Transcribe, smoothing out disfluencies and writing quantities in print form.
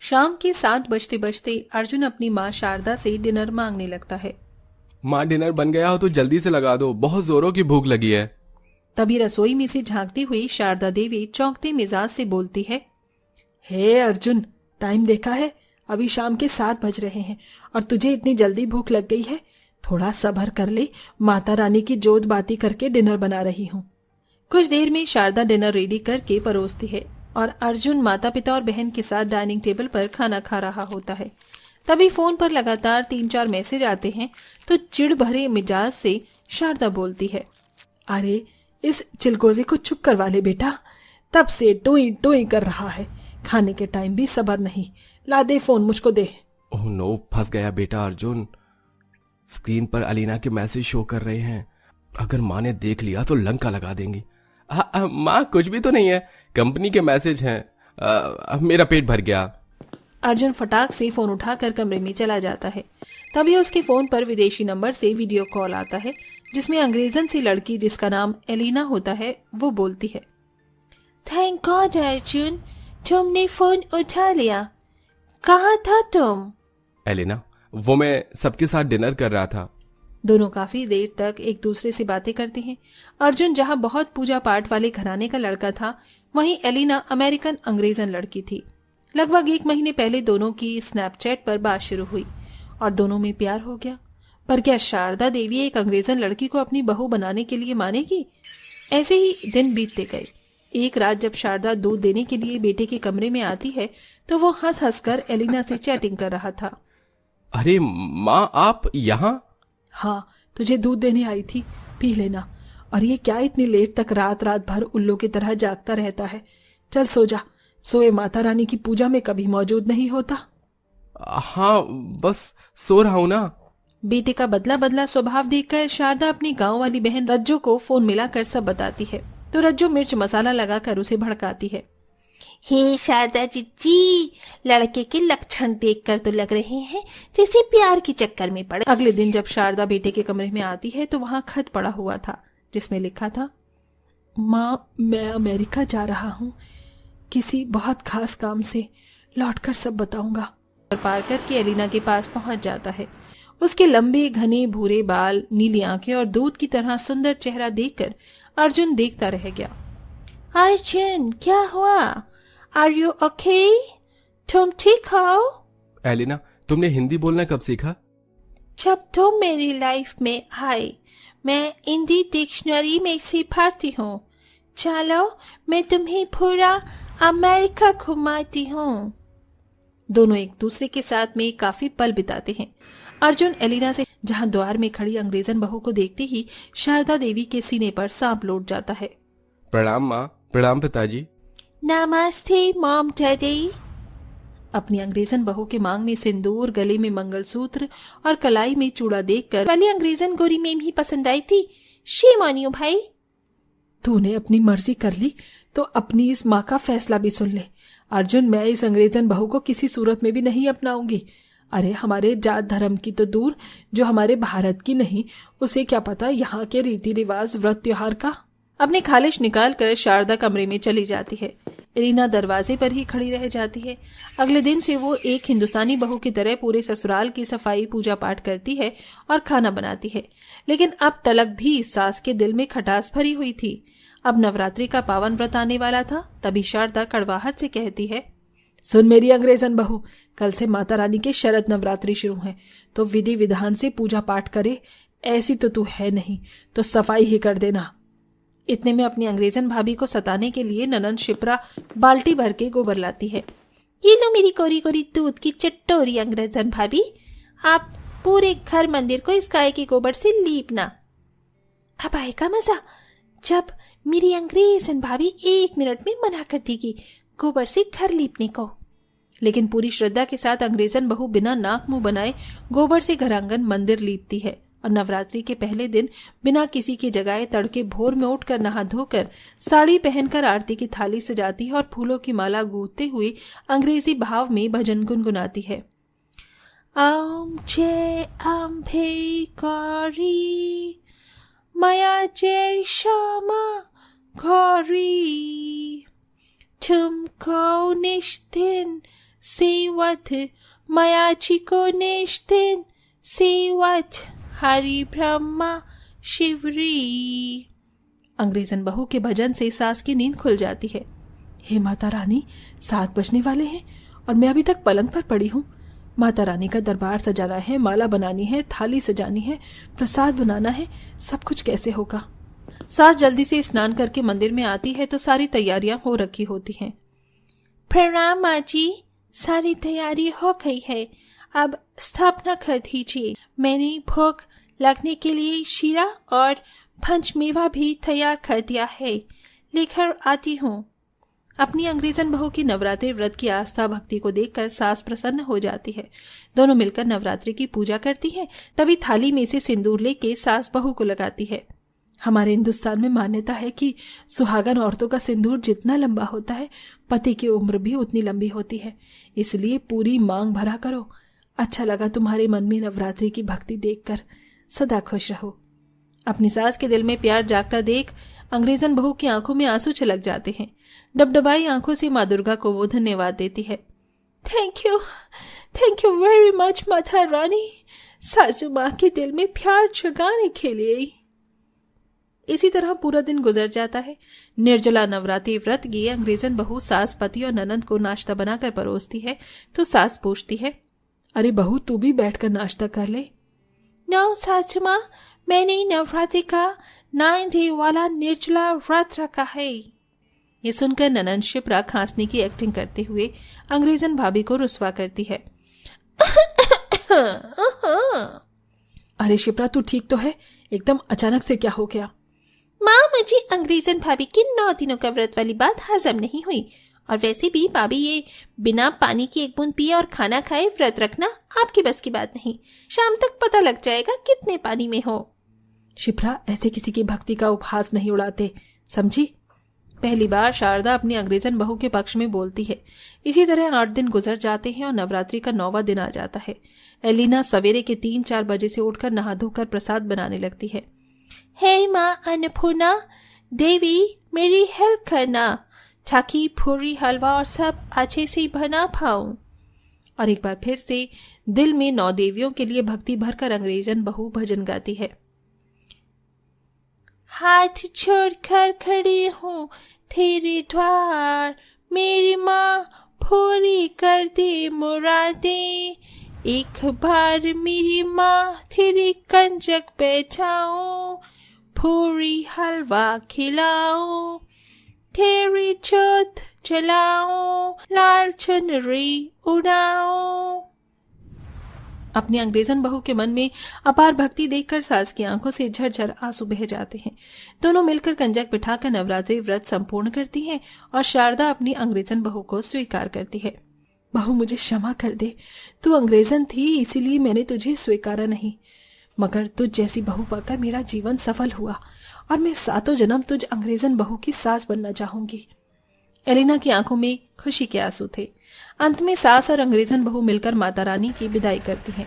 शाम के 7 बजते बजते अर्जुन अपनी माँ शारदा से डिनर मांगने लगता है। माँ डिनर बन गया हो तो जल्दी से लगा दो, बहुत जोरों की भूख लगी है। तभी रसोई में से झांकती हुई शारदा देवी चौंकते मिजाज से बोलती है, हे अर्जुन, टाइम देखा है? अभी शाम के 7 बज रहे हैं और तुझे इतनी जल्दी भूख लग गई है। थोड़ा सब्र कर ले, माता रानी की जोत बाती करके डिनर बना रही हूँ। कुछ देर में शारदा डिनर रेडी करके परोसती है और अर्जुन माता पिता और बहन के साथ डाइनिंग टेबल पर खाना खा रहा होता है। तभी फोन पर लगातार 3-4 मैसेज आते हैं तो चिढ़ भरे मिजाज से शारदा बोलती है, अरे इस चिलगोजे को चुप करवा ले बेटा, तब से टोई टोई कर रहा है। खाने के टाइम भी सब्र नहीं। ला दे फोन, मुझको दे। ओह नो, फंस गया बेटा अर्जुन। स्क्रीन पर अलीना के मैसेज शो कर रहे हैं। अगर माँ ने देख लिया तो लंका लगा देंगी। माँ कुछ भी तो नहीं है, कंपनी के मैसेज हैं। मेरा पेट भर गया। अर्जुन फटाक से फोन उठाकर कमरे में चला जाता है। तभी उसके फोन पर विदेशी नंबर से वीडियो कॉल आता है जिसमें अंग्रेजन सी लड़की जिसका नाम एलिना होता है वो बोलती है, थैंक गॉड अर्जुन, तुमने फोन उठा लिया। कहाँ था तुम? एलिना, वो मैं सबके साथ डिनर कर रहा था। दोनों काफी देर तक एक दूसरे से बातें करते हैं। अर्जुन जहाँ बहुत पूजा पाठ वाले घराने का लड़का था, वहीं एलिना अमेरिकन अंग्रेजन लड़की थी। लगभग 1 महीने पहले दोनों की स्नैपचैट पर बात शुरू हुई और दोनों में प्यार हो गया। पर क्या शारदा देवी एक अंग्रेजन लड़की को अपनी बहू बनाने के लिए मानेगी? ऐसे ही दिन बीतते गए। एक रात जब शारदा दूध देने के लिए बेटे के कमरे में आती है तो वो हंस हंस कर एलिना से चैटिंग कर रहा था। अरे माँ, आप यहाँ? हाँ, तुझे दूध देने आई थी, पी लेना। और ये क्या इतनी लेट तक रात रात भर उल्लू की तरह जागता रहता है? चल सो जा, सोए माता रानी की पूजा में कभी मौजूद नहीं होता। हाँ, बस सो रहा हूँ ना। बेटे का बदला बदला स्वभाव देखकर शारदा अपनी गांव वाली बहन रज्जो को फोन मिलाकर सब बताती है तो रज्जो मिर्च मसाला लगाकर उसे भड़काती है। हे शारदा जीजी, लड़के के लक्षण देखकर तो लग रहे हैं जैसे प्यार के चक्कर में पड़े। अगले दिन जब शारदा बेटे के कमरे में आती है तो वहाँ खत पड़ा हुआ था जिसमें लिखा था, माँ, मैं अमेरिका जा रहा हूँ, किसी बहुत खास काम से, लौटकर सब बताऊंगा। पार करके एलिना के पास पहुंच जाता है। उसके लंबे घने भूरे बाल, नीली आंखें और दूध की तरह सुंदर चेहरा देखकर अर्जुन देखता रह गया। अर्जुन, क्या हुआ? Are you okay? तुम ठीक हो? एलिना, तुमने हिंदी बोलना कब सीखा? जब तुम मेरी लाइफ में आए, मैं हिंदी डिक्शनरी में से पढ़ती हूँ। चलो, मैं तुम्हें पूरा अमेरिका घुमाती हूँ। दोनों एक दूसरे के साथ में काफी पल बिताते हैं। अर्जुन एलिना से जहाँ द्वार में खड़ी अंग्रेजन बहू को देखते ही शारदा देवी के सीने पर सांप लौट जाता है। प्रणाम माँ। प्रणाम पिताजी। नमस्ते मॉम डैडी। अपनी अंग्रेजन बहू के मांग में सिंदूर, गले में मंगलसूत्र और कलाई में चूड़ा देखकर वाली अंग्रेजन गोरी में भी पसंद आई थी। शेम ऑन यू भाई। तूने अपनी मर्जी कर ली तो अपनी इस माँ का फैसला भी सुन ले। अर्जुन, मैं इस अंग्रेजन बहू को किसी सूरत में भी नहीं अपनाऊंगी। अरे हमारे जात धर्म की तो दूर, जो हमारे भारत की नहीं, उसे क्या पता यहाँ के रीति रिवाज, व्रत त्योहार का। अपने खालिश निकाल कर शारदा कमरे में चली जाती है। एलिना दरवाजे पर ही खड़ी रह जाती है। अगले दिन से वो एक हिंदुस्तानी बहू की तरह पूरे ससुराल की सफाई, पूजा पाठ करती है और खाना बनाती है। लेकिन अब तलक भी सास के दिल में खटास भरी हुई थी। अब नवरात्रि का पावन व्रत आने वाला था। तभी शारदा कड़वाहट से कहती है, सुन मेरी अंग्रेजन बहू, कल से माता रानी के शरद नवरात्रि शुरू हैं, तो विधि विधान से पूजा पाठ करे। ऐसी तो तू है नहीं तो सफाई ही कर देना। इतने में अपनी अंग्रेजन भाभी को सताने के लिए ननन शिप्रा बाल्टी भर के गोबर लाती है। ये लो मेरी कोरी कोरी दूध की चट्टोरी अंग्रेजन भाभी, आप पूरे घर मंदिर को इस गाय के गोबर से लीपना। अब आएगा मजा जब मेरी अंग्रेजन भाभी 1 मिनट में मना कर देगी गोबर से घर लीपने को। लेकिन पूरी श्रद्धा के साथ अंग्रेजन बहू बिना नाक मुंह बनाए गोबर से घरांगन मंदिर लीपती है और नवरात्रि के पहले दिन बिना किसी की जगाए तड़के भोर में उठकर नहा धोकर साड़ी पहनकर आरती की थाली सजाती है और फूलों की माला गूंथते हुए अंग्रेजी भाव में भजन गुनगुनाती है। ओम जय अम्बे गौरी, माया जय श्यामा गौरी, तुमको निष्ठिन सेवत मयाची को नेश्तेन सेवत हरि ब्रह्मा शिवरी। अंग्रेजन बहू के भजन से सास की नींद खुल जाती है। हे माता रानी, 7 बजने वाले हैं और मैं अभी तक पलंग पर पड़ी हूँ। माता रानी का दरबार सजाना है, माला बनानी है, थाली सजानी है, प्रसाद बनाना है, सब कुछ कैसे होगा। सास जल्दी से स्नान करके मंदिर में आती है तो सारी तैयारियां हो रखी होती हैं। प्रणाम माँ जी, सारी तैयारी हो गई है, अब स्थापना कर दीजिए। मैंने भोग लगने के लिए शीरा और पंचमेवा भी तैयार कर दिया है, लेकर आती हूँ। अपनी अंग्रेजन बहू की नवरात्रि व्रत की आस्था भक्ति को देखकर सास प्रसन्न हो जाती है। दोनों मिलकर नवरात्रि की पूजा करती हैं। तभी थाली में से सिंदूर लेके सास बहू को लगाती है। हमारे हिंदुस्तान में मान्यता है कि सुहागन औरतों का सिंदूर जितना लंबा होता है, पति की उम्र भी उतनी लंबी होती है। इसलिए पूरी मांग भरा करो। अच्छा लगा तुम्हारे मन में नवरात्रि की भक्ति देखकर। सदा खुश रहो। अपनी सास के दिल में प्यार जागता देख अंग्रेजन बहू की आंखों में आंसू छलक जाते हैं। डबडबाई आंखों से माँ दुर्गा को वो धन्यवाद देती है। Thank you very much Mata Rani, सासू माँ के दिल में प्यार जगाने के लिए। इसी तरह पूरा दिन गुजर जाता है। निर्जला नवरात्रि व्रत की अंग्रेजन बहू सास, पति और ननंद को नाश्ता बनाकर परोसती है तो सास पूछती है, अरे बहू, तू भी बैठकर नाश्ता कर ले। नो सासू माँ, मैंने नवरात्रि का 9 डे वाला निर्जला व्रत रखा है। ये सुनकर ननंद शिप्रा खांसने की एक्टिंग करते हुए अंग्रेजन भाभी को रुस्वा करती है। अरे शिप्रा, तू ठीक तो है? एकदम अचानक से क्या हो गया? माँ, मुझे अंग्रेजन भाभी की 9 दिनों का व्रत वाली बात हजम नहीं हुई। और वैसे भी भाभी, ये बिना पानी की 1 बूंद पिए और खाना खाए व्रत रखना आपकी बस की बात नहीं। शाम तक पता लग जाएगा कितने पानी में हो। शिप्रा, ऐसे किसी की भक्ति का उपहास नहीं उड़ाते, समझी? पहली बार शारदा अपनी अंग्रेजन बहू के पक्ष में बोलती है। इसी तरह 8 दिन गुजर जाते हैं और नवरात्रि का 9वां दिन आ जाता है। एलिना सवेरे के 3-4 बजे से उठकर नहा धोकर प्रसाद बनाने लगती है। हे माँ अन्नपूर्णा देवी, मेरी हेल्प करना ताकि पूरी हलवा और सब अच्छे से बना पाऊं। और एक बार फिर से दिल में 9 देवियों के लिए भक्ति भरकर अंग्रेजन बहू भजन गाती है। हाथ छोड़कर खड़ी हूँ तेरे द्वार, मेरी माँ पूरी कर दे मुरादें। एक बार मेरी माँ तेरी कंजक बैठाऊं, पूरी हलवा खिलाऊं, तेरी जोत जलाऊं, लाल चुनरी उड़ाऊं। अपनी अंग्रेजन बहू के मन में अपार भक्ति देखकर सास की आंखों से झरझर आंसू बह जाते हैं। दोनों मिलकर कंजक बिठाकर नवरात्रि व्रत संपूर्ण करती हैं और शारदा अपनी अंग्रेजन बहू को स्वीकार करती है। बहू, मुझे क्षमा कर दे, तू अंग्रेजन थी इसीलिए मैंने तुझे स्वीकारा नहीं, मगर तुझ जैसी बहू पाकर मेरा जीवन सफल हुआ और मैं 7 जन्म तुझ अंग्रेजन बहू की सास बनना चाहूंगी। एलिना की आंखों में खुशी के आंसू थे। अंत में सास और अंग्रेजन बहू मिलकर माता रानी की विदाई करती हैं।